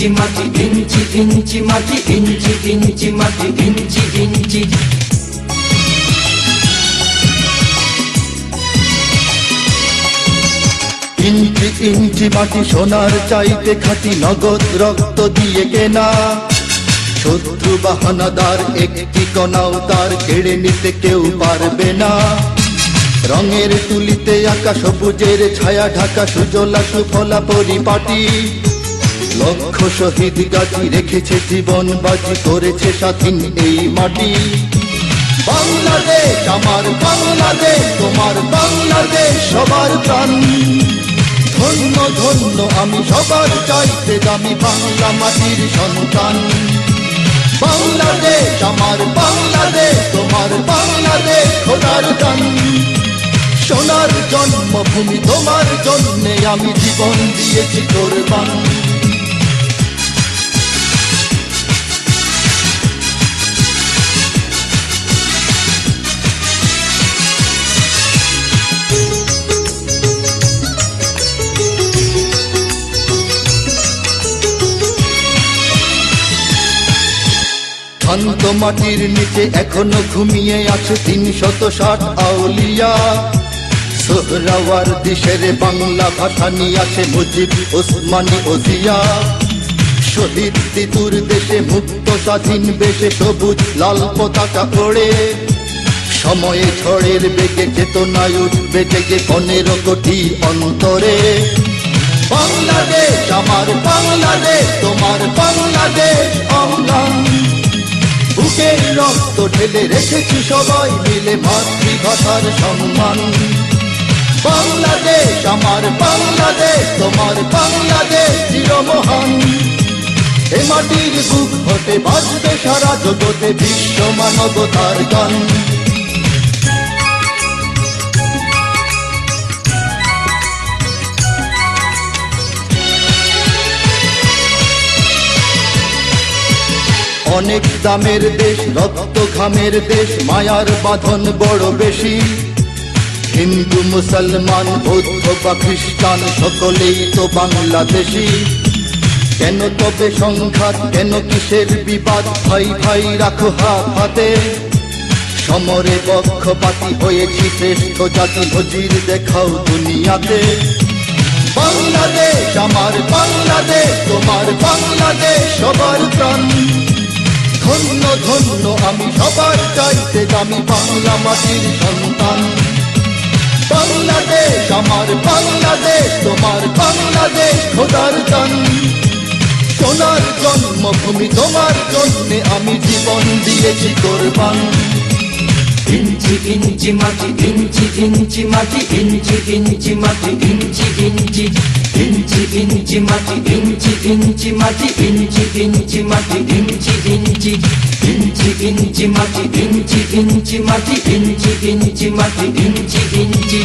ইঞ্চি মাটি, ইঞ্চি ইঞ্চি মাটি, ইঞ্চি ইঞ্চি মাটি, ইঞ্চি ইঞ্চি। ইঞ্চি ইঞ্চি মাটি সোনার চাইতে খাঁটি, নগদ রক্ত দিয়ে কেনা। শত্রু বাহানাদার একটি কণাও তার কেড়ে নিতে কেউ পারবে না। রঙের তুলিতে আঁকা সবুজের ছায়া ঢাকা সুজলা সুফলা পরিপাটি। লক্ষ শহীদ গাছি রেখেছে জীবন বাজি, করেছে স্বাধীন এই মাটি। বাংলাদেশ আমার বাংলাদেশ, তোমার বাংলাদেশ সবার প্রাণ। ধন্য ধন্য আমি সবার চাইতে দামি বাংলা মাটির সন্তান। বাংলাদেশ আমার বাংলাদেশ, তোমার বাংলাদেশ খোদার দান। সোনার জন্মভূমি তোমার জন্যে আমি জীবন দিয়েছি কোরবান। শান্ত মাটির নিচে এখনো ঘুমিয়ে আছে ৩৬০ আউলিয়া। সোহরাওয়ার্দী শেরে বাংলা ভাষা নিয়ে আছে মুজিব, ওসমানী ও জিয়া। শহীদ তিতুর দেশে মুক্ত স্বাধীন বেশে সবুজ লাল পতাকা ওড়ে। সময়ে ঝড়ের বেগে চেতনায় উঠবে জেগে ১৫ কোটি অন্তরে। বাংলাদেশ আমার বাংলাদেশ, তোমার বাংলাদেশ অম্লান। বুকের রক্ত ঢেলে রেখেছি সবাই মিলে মাতৃভাষার সম্মান। বাংলাদেশ আমার বাংলাদেশ, তোমার বাংলাদেশ চিরমহান। এ মাটির বুক হতে বাজবে সারা জগতে বিশ্ব মানবতার গান। অনেক দামের দেশ, রক্ত ঘামের দেশ, মায়ার বাঁধন বড় বেশি। হিন্দু মুসলমান বৌদ্ধ বা খ্রিস্টান সকলেই তো বাংলাদেশি। কেন তবে সংঘাত, কেন কিসের বিবাদ, ভাই ভাই রাখো হাত হাতে। সমরে পক্ষপাতী হয়েছি শ্রেষ্ঠ জাতি, নজির দেখাও দুনিয়াতে। বাংলাদেশ আমার বাংলাদেশ, তোমার বাংলাদেশ সবার প্রাণ। ধন্য ধন্য আমি সবার চাইতে দামি বাংলা মাটির সন্তান। বাংলাদেশ আমার বাংলাদেশ, তোমার বাংলাদেশ খোদার দান। সোনার জন্মভূমি তোমার জন্যে আমি জীবন দিয়েছি কোরবান। ইঞ্চি ইঞ্চি মাটি, ইঞ্চি ইঞ্চি মাটি, ইঞ্চি ইঞ্চি মাটি, ইঞ্চি ইঞ্চি। ইঞ্চি ইঞ্চি মাটি, ইঞ্চি ইঞ্চি মাটি, ইঞ্চি ইঞ্চি মাটি, ইঞ্চি ইঞ্চি। ইঞ্চি ইঞ্চি মাটি, ইঞ্চি ইঞ্চি মাটি, ইঞ্চি ইঞ্চি মাটি, ইঞ্চি ইঞ্চি।